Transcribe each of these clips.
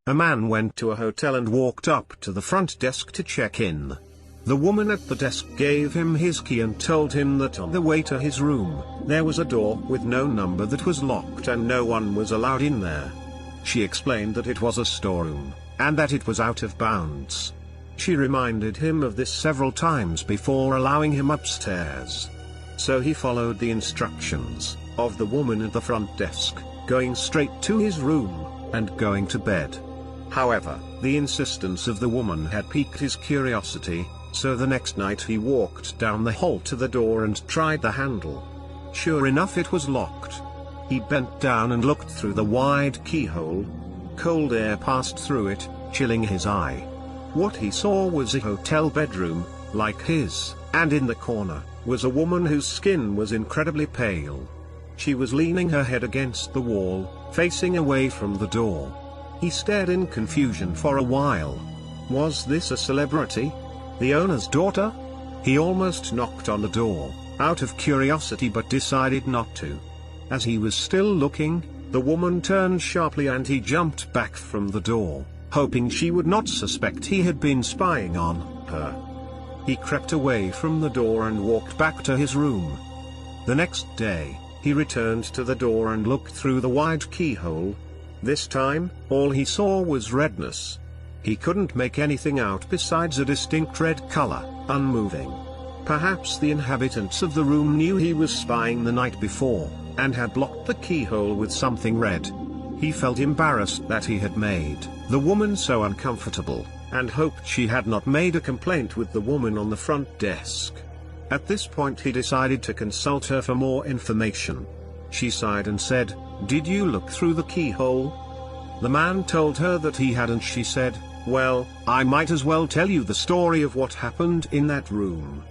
A man went to a hotel and walked up to the front desk to check in. The woman at the desk gave him his key and told him that on the way to his room, there was a door with no number that was locked and no one was allowed in there. She explained that it was a storeroom, and that it was out of bounds. She reminded him of this several times before allowing him upstairs. So he followed the instructions of the woman at the front desk, going straight to his room, and going to bed. However, the insistence of the woman had piqued his curiosity, so the next night he walked down the hall to the door and tried the handle. Sure enough, it was locked. He bent down and looked through the wide keyhole. Cold air passed through it, chilling his eye. What he saw was a hotel bedroom, like his, and in the corner was a woman whose skin was incredibly pale. She was leaning her head against the wall, facing away from the door. He stared in confusion for a while. Was this a celebrity? The owner's daughter? He almost knocked on the door, out of curiosity, but decided not to. As he was still looking, the woman turned sharply and he jumped back from the door, hoping she would not suspect he had been spying on her. He crept away from the door and walked back to his room. The next day, he returned to the door and looked through the wide keyhole. This time, all he saw was redness. He couldn't make anything out besides a distinct red color, unmoving. Perhaps the inhabitants of the room knew he was spying the night before, and had blocked the keyhole with something red. He felt embarrassed that he had made the woman so uncomfortable, and hoped she had not made a complaint with the woman on the front desk. At this point he decided to consult her for more information. She sighed and said, "Did you look through the keyhole?" The man told her that he had, and she said, "Well, I might as well tell you the story of what happened in that room.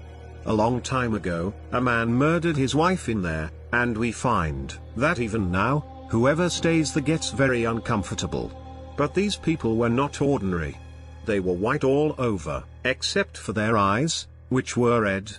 A long time ago, a man murdered his wife in there, and we find that even now, whoever stays there gets very uncomfortable. But these people were not ordinary. They were white all over, except for their eyes, which were red.